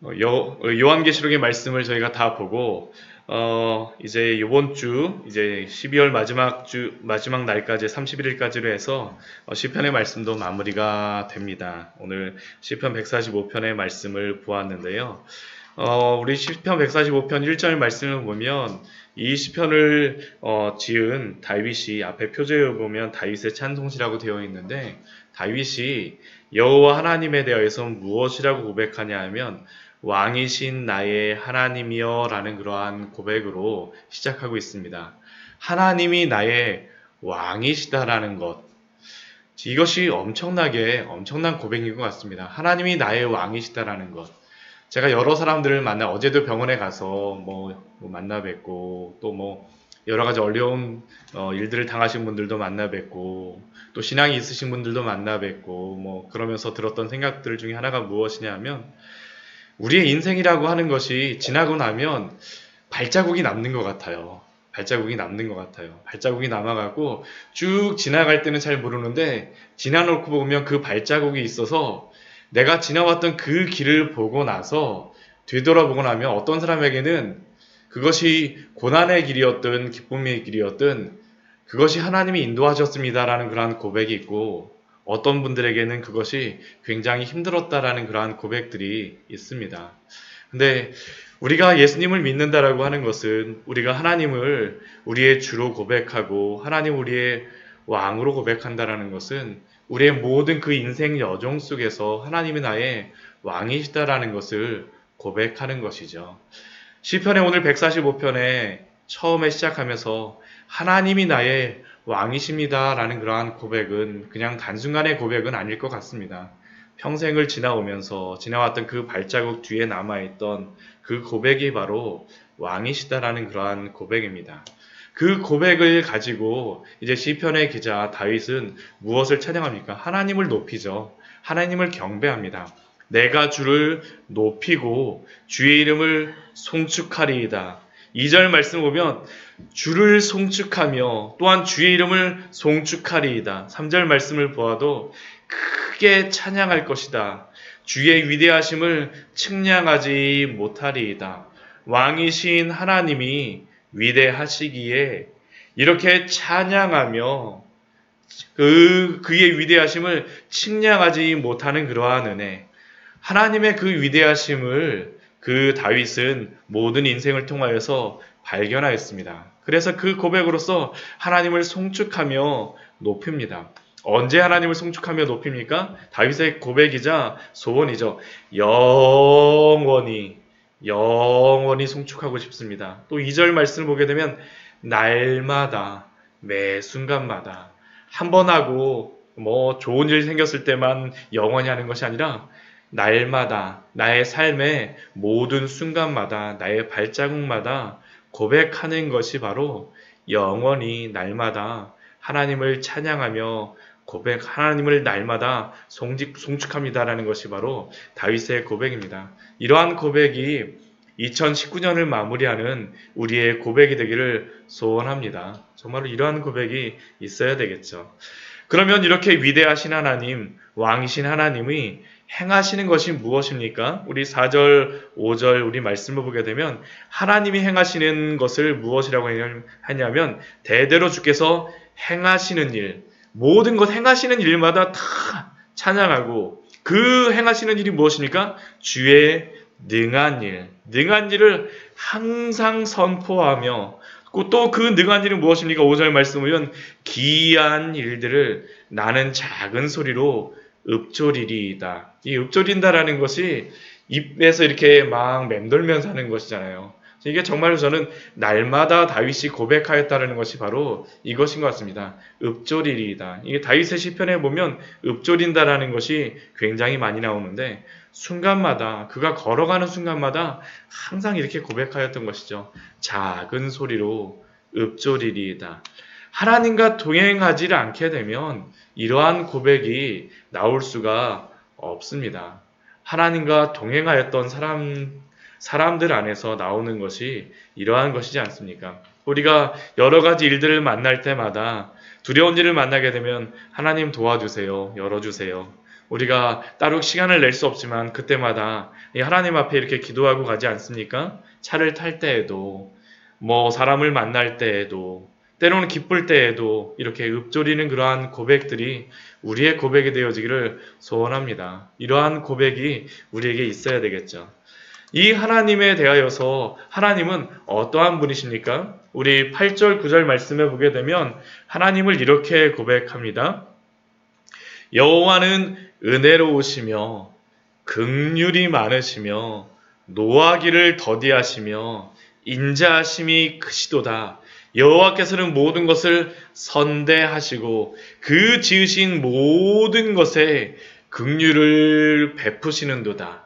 요한계시록의 말씀을 저희가 다 보고 이제 요번 주 이제 12월 마지막 날까지 31일까지로 해서 시편의 말씀도 마무리가 됩니다. 오늘 시편 145편의 말씀을 보았는데요. 우리 시편 145편 1절 말씀을 보면 이 시편을 지은 다윗이 앞에 표제에 보면 다윗의 찬송시라고 되어 있는데 다윗이 여호와 하나님에 대해서 무엇이라고 고백하냐 하면 왕이신 나의 하나님이여 라는 그러한 고백으로 시작하고 있습니다. 하나님이 나의 왕이시다라는 것. 이것이 엄청난 고백인 것 같습니다. 하나님이 나의 왕이시다라는 것. 제가 여러 사람들을 어제도 병원에 가서 만나 뵙고, 또 여러 가지 어려운 일들을 당하신 분들도 만나 뵙고, 또 신앙이 있으신 분들도 만나 뵙고, 그러면서 들었던 생각들 중에 하나가 무엇이냐 하면, 우리의 인생이라고 하는 것이 지나고 나면 발자국이 남는 것 같아요. 발자국이 남는 것 같아요. 발자국이 남아가고 쭉 지나갈 때는 잘 모르는데 지나놓고 보면 그 발자국이 있어서 내가 지나왔던 그 길을 보고 나서 되돌아보고 나면 어떤 사람에게는 그것이 고난의 길이었든 기쁨의 길이었든 그것이 하나님이 인도하셨습니다라는 그러한 고백이 있고 어떤 분들에게는 그것이 굉장히 힘들었다라는 그러한 고백들이 있습니다. 근데 우리가 예수님을 믿는다라고 하는 것은 우리가 하나님을 우리의 주로 고백하고 하나님 우리의 왕으로 고백한다라는 것은 우리의 모든 그 인생 여정 속에서 하나님이 나의 왕이시다라는 것을 고백하는 것이죠. 시편의 오늘 145편에 처음에 시작하면서 하나님이 나의 왕이십니다 라는 그러한 고백은 그냥 단순간의 고백은 아닐 것 같습니다. 평생을 지나왔던 그 발자국 뒤에 남아있던 그 고백이 바로 왕이시다라는 그러한 고백입니다. 그 고백을 가지고 이제 시편의 기자 다윗은 무엇을 찬양합니까? 하나님을 높이죠. 하나님을 경배합니다. 내가 주를 높이고 주의 이름을 송축하리이다. 2절 말씀 보면 주를 송축하며 또한 주의 이름을 송축하리이다. 3절 말씀을 보아도 크게 찬양할 것이다. 주의 위대하심을 측량하지 못하리이다. 왕이신 하나님이 위대하시기에 이렇게 찬양하며 그의 위대하심을 측량하지 못하는 그러한 은혜. 하나님의 그 위대하심을 그 다윗은 모든 인생을 통하여서 발견하였습니다. 그래서 그 고백으로서 하나님을 송축하며 높입니다. 언제 하나님을 송축하며 높입니까? 다윗의 고백이자 소원이죠. 영원히 송축하고 싶습니다. 또 2절 말씀을 보게 되면 날마다 매 순간마다 한 번 하고 좋은 일 생겼을 때만 영원히 하는 것이 아니라 날마다 나의 삶의 모든 순간마다 나의 발자국마다 고백하는 것이 바로 영원히 날마다 하나님을 찬양하며 하나님을 날마다 송축합니다라는 것이 바로 다윗의 고백입니다. 이러한 고백이 2019년을 마무리하는 우리의 고백이 되기를 소원합니다. 정말로 이러한 고백이 있어야 되겠죠. 그러면 이렇게 위대하신 하나님, 왕이신 하나님이 행하시는 것이 무엇입니까? 우리 4절, 5절 우리 말씀을 보게 되면 하나님이 행하시는 것을 무엇이라고 하냐면 대대로 주께서 행하시는 일, 모든 것 행하시는 일마다 다 찬양하고 그 행하시는 일이 무엇입니까? 주의 능한 일을 항상 선포하며 또 그 능한 일은 무엇입니까? 5절 말씀을 기이한 일들을 나는 작은 소리로 읊조리리이다. 이 읊조린다라는 것이 입에서 이렇게 막 맴돌면서 하는 것이잖아요. 이게 정말로 저는 날마다 다윗이 고백하였다는 것이 바로 이것인 것 같습니다. 읊조리리이다. 이게 다윗의 시편에 보면 읊조린다라는 것이 굉장히 많이 나오는데 순간마다 그가 걸어가는 순간마다 항상 이렇게 고백하였던 것이죠. 작은 소리로 읊조리리이다. 하나님과 동행하지 않게 되면 이러한 고백이 나올 수가 없습니다. 하나님과 동행하였던 사람들 안에서 나오는 것이 이러한 것이지 않습니까? 우리가 여러 가지 일들을 만날 때마다 두려운 일을 만나게 되면 하나님 도와주세요. 열어주세요. 우리가 따로 시간을 낼 수 없지만 그때마다 이 하나님 앞에 이렇게 기도하고 가지 않습니까? 차를 탈 때에도, 뭐 사람을 만날 때에도, 때로는 기쁠 때에도 이렇게 읊조리는 그러한 고백들이 우리의 고백이 되어지기를 소원합니다. 이러한 고백이 우리에게 있어야 되겠죠. 이 하나님에 대하여서 하나님은 어떠한 분이십니까? 우리 8절, 9절 말씀에 보게 되면 하나님을 이렇게 고백합니다. 여호와는 은혜로우시며 긍휼이 많으시며 노하기를 더디하시며 인자하심이 크시도다. 여호와께서는 모든 것을 선대하시고 그 지으신 모든 것에 긍휼을 베푸시는도다.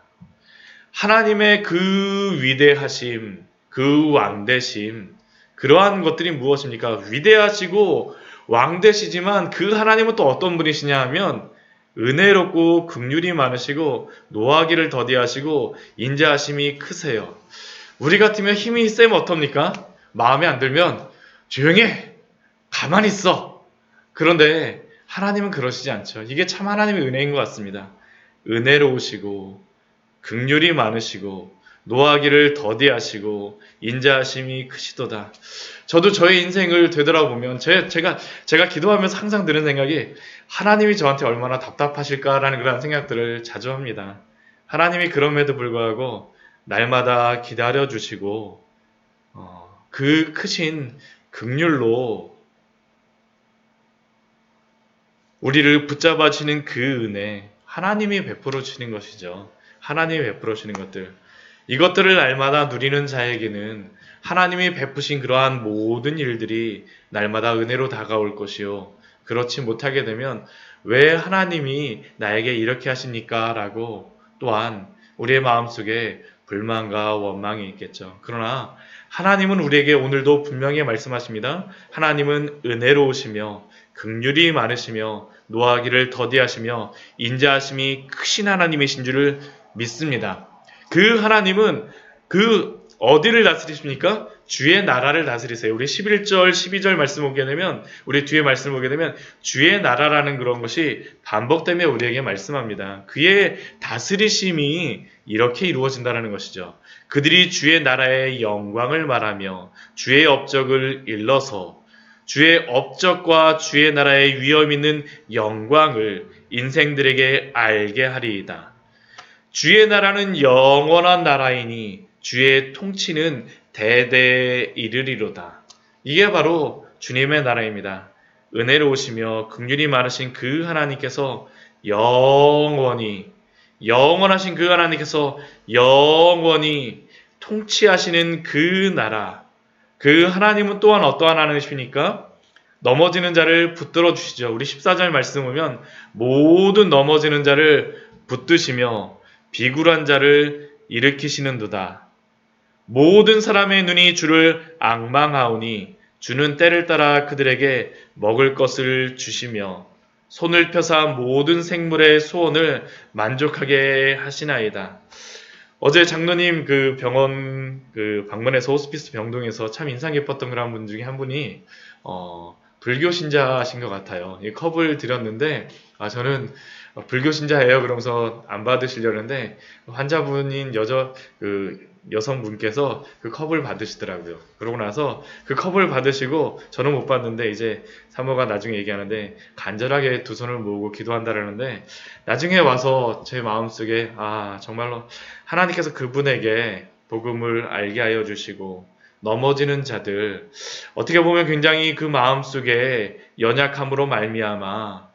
하나님의 그 위대하심, 그 왕대심, 그러한 것들이 무엇입니까? 위대하시고 왕대시지만 그 하나님은 또 어떤 분이시냐 하면 은혜롭고 긍휼이 많으시고 노하기를 더디하시고 인자하심이 크세요. 우리 같으면 힘이 세면 어떻습니까? 마음에 안 들면 조용해! 가만히 있어! 그런데 하나님은 그러시지 않죠. 이게 참 하나님의 은혜인 것 같습니다. 은혜로우시고 긍휼이 많으시고 노하기를 더디하시고 인자하심이 크시도다. 저도 저의 인생을 되돌아보면 제가 기도하면서 항상 드는 생각이 하나님이 저한테 얼마나 답답하실까라는 그런 생각들을 자주 합니다. 하나님이 그럼에도 불구하고 날마다 기다려주시고 그 크신 긍휼로 우리를 붙잡아주시는 그 은혜, 하나님이 베풀어 주시는 것이죠. 하나님이 베풀어 주시는 것들, 이것들을 날마다 누리는 자에게는 하나님이 베푸신 그러한 모든 일들이 날마다 은혜로 다가올 것이요, 그렇지 못하게 되면 왜 하나님이 나에게 이렇게 하십니까? 라고 또한 우리의 마음속에 불만과 원망이 있겠죠. 그러나 하나님은 우리에게 오늘도 분명히 말씀하십니다. 하나님은 은혜로우시며 긍휼이 많으시며 노하기를 더디하시며 인자하심이 크신 하나님이신 줄을 믿습니다. 그 하나님은 그 어디를 다스리십니까? 주의 나라를 다스리세요. 우리 11절, 12절 말씀 보게 되면, 우리 뒤에 말씀 보게 되면 주의 나라라는 그런 것이 반복되며 우리에게 말씀합니다. 그의 다스리심이 이렇게 이루어진다는 것이죠. 그들이 주의 나라의 영광을 말하며 주의 업적을 일러서 주의 업적과 주의 나라의 위엄 있는 영광을 인생들에게 알게 하리이다. 주의 나라는 영원한 나라이니 주의 통치는 대대에 이르리로다. 이게 바로 주님의 나라입니다. 은혜로우시며 긍휼이 많으신 그 하나님께서 영원하신 그 하나님께서 영원히 통치하시는 그 나라, 그 하나님은 또한 어떠한 하나님이십니까? 넘어지는 자를 붙들어 주시죠. 우리 14절 말씀 보면 모든 넘어지는 자를 붙드시며 비굴한 자를 일으키시는도다. 모든 사람의 눈이 주를 앙망하오니 주는 때를 따라 그들에게 먹을 것을 주시며 손을 펴사 모든 생물의 소원을 만족하게 하시나이다. 어제 장로님 그 병원 방문해서 호스피스 병동에서 참 인상 깊었던 그런 분 중에 한 분이 불교 신자신 것 같아요. 이 컵을 드렸는데 저는 불교 신자예요. 그러면서 안 받으시려는데 환자분인 여성분께서 그 컵을 받으시더라고요. 그러고 나서 그 컵을 받으시고 저는 못 받는데 이제 사모가 나중에 얘기하는데 간절하게 두 손을 모으고 기도한다라는데 나중에 와서 제 마음속에 정말로 하나님께서 그분에게 복음을 알게 하여 주시고 넘어지는 자들, 어떻게 보면 굉장히 그 마음속에 연약함으로 말미암아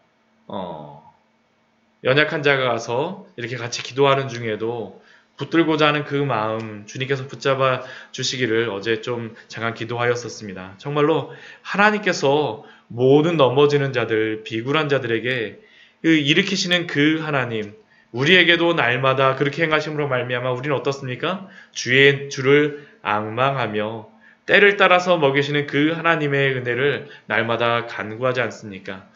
연약한 자가 가서 이렇게 같이 기도하는 중에도 붙들고자 하는 그 마음 주님께서 붙잡아 주시기를 어제 좀 잠깐 기도하였었습니다. 정말로 하나님께서 모든 넘어지는 자들, 비굴한 자들에게 일으키시는 그 하나님, 우리에게도 날마다 그렇게 행하심으로 말미암아 우리는 어떻습니까? 주를 앙망하며 때를 따라서 먹이시는 그 하나님의 은혜를 날마다 간구하지 않습니까?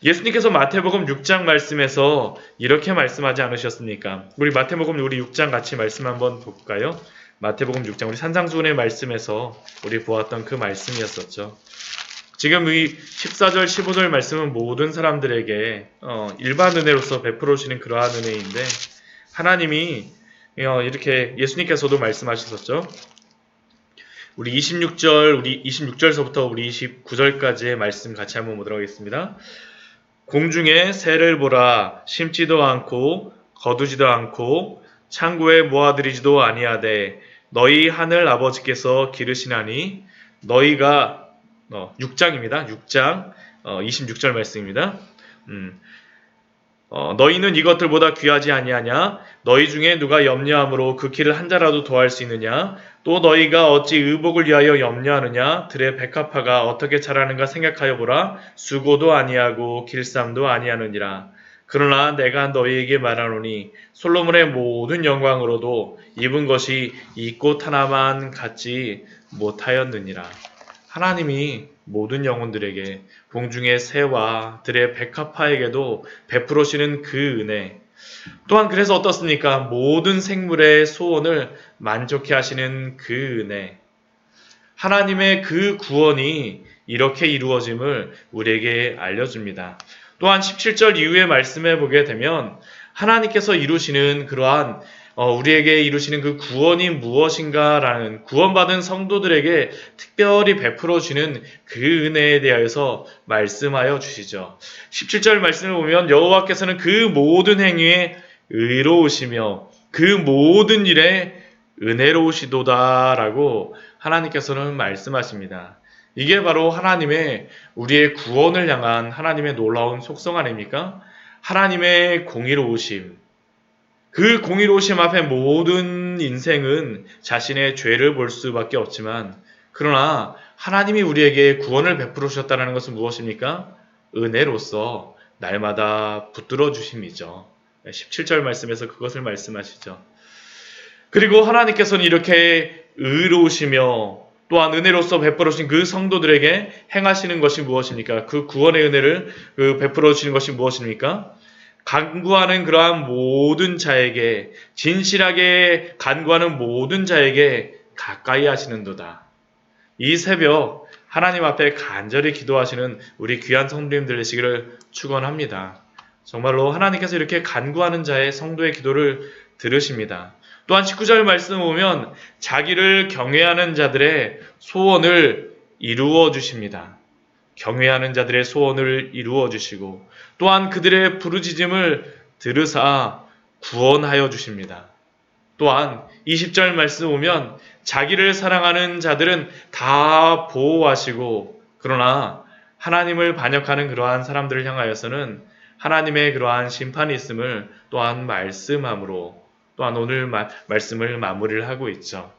예수님께서 마태복음 6장 말씀에서 이렇게 말씀하지 않으셨습니까? 우리 마태복음 우리 6장 같이 말씀 한번 볼까요? 마태복음 6장 우리 산상수훈의 말씀에서 우리 보았던 그 말씀이었었죠. 지금 이 14절, 15절 말씀은 모든 사람들에게 일반 은혜로서 베풀어 주시는 그러한 은혜인데 하나님이 이렇게 예수님께서도 말씀하셨었죠. 우리 26절서부터 우리 29절까지의 말씀 같이 한번 보도록 하겠습니다. 공중에 새를 보라. 심지도 않고 거두지도 않고 창고에 모아들이지도 아니하되 너희 하늘 아버지께서 기르시나니 너희가 6장입니다. 6장 26절 말씀입니다. 너희는 이것들보다 귀하지 아니하냐? 너희 중에 누가 염려함으로 그 길을 한 자라도 더할 수 있느냐? 또 너희가 어찌 의복을 위하여 염려하느냐? 들의 백합화가 어떻게 자라는가 생각하여 보라. 수고도 아니하고 길쌈도 아니하느니라. 그러나 내가 너희에게 말하노니 솔로몬의 모든 영광으로도 입은 것이 이 꽃 하나만 갖지 못하였느니라. 하나님이 모든 영혼들에게 공중의 새와 들의 백합화에게도 베풀어시는 그 은혜, 또한 그래서 어떻습니까? 모든 생물의 소원을 만족해 하시는 그 은혜, 하나님의 그 구원이 이렇게 이루어짐을 우리에게 알려줍니다. 또한 17절 이후의 말씀에 보게 되면 하나님께서 이루시는 그러한 우리에게 이루시는 그 구원이 무엇인가라는 구원받은 성도들에게 특별히 베풀어 주는 그 은혜에 대하여서 말씀하여 주시죠. 17절 말씀을 보면 여호와께서는 그 모든 행위에 의로우시며 그 모든 일에 은혜로우시도다라고 하나님께서는 말씀하십니다. 이게 바로 하나님의 우리의 구원을 향한 하나님의 놀라운 속성 아닙니까? 하나님의 공의로우심. 그 공의로우심 앞에 모든 인생은 자신의 죄를 볼 수밖에 없지만 그러나 하나님이 우리에게 구원을 베풀어 주셨다는 것은 무엇입니까? 은혜로서 날마다 붙들어 주심이죠. 17절 말씀에서 그것을 말씀하시죠. 그리고 하나님께서는 이렇게 의로우시며 또한 은혜로서 베풀어 주신 그 성도들에게 행하시는 것이 무엇입니까? 그 구원의 은혜를 베풀어 주시는 것이 무엇입니까? 간구하는 그러한 모든 자에게, 진실하게 간구하는 모든 자에게 가까이 하시는도다. 이 새벽 하나님 앞에 간절히 기도하시는 우리 귀한 성도님들 되시기를 축원합니다. 정말로 하나님께서 이렇게 간구하는 자의 성도의 기도를 들으십니다. 또한 19절 말씀 보면 자기를 경외하는 자들의 소원을 이루어 주십니다. 경외하는 자들의 소원을 이루어 주시고 또한 그들의 부르짖음을 들으사 구원하여 주십니다. 또한 20절 말씀 보면 자기를 사랑하는 자들은 다 보호하시고 그러나 하나님을 반역하는 그러한 사람들을 향하여서는 하나님의 그러한 심판이 있음을 또한 말씀함으로 또한 오늘 말씀을 마무리를 하고 있죠.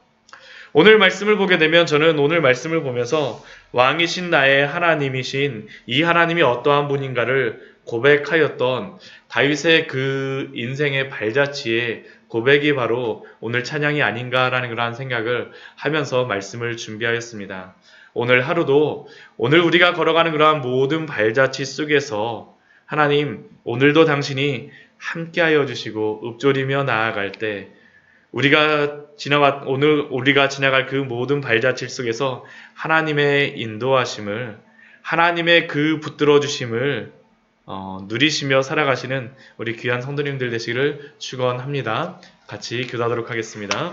오늘 말씀을 보게 되면 저는 오늘 말씀을 보면서 왕이신 나의 하나님이신 이 하나님이 어떠한 분인가를 고백하였던 다윗의 그 인생의 발자취의 고백이 바로 오늘 찬양이 아닌가라는 그러한 생각을 하면서 말씀을 준비하였습니다. 오늘 하루도 오늘 우리가 걸어가는 그러한 모든 발자취 속에서 하나님 오늘도 당신이 함께하여 주시고 읊조리며 나아갈 때 오늘 우리가 지나갈 그 모든 발자취 속에서 하나님의 인도하심을 하나님의 그 붙들어 주심을 누리시며 살아가시는 우리 귀한 성도님들 되시기를 축원합니다. 같이 기도하도록 하겠습니다.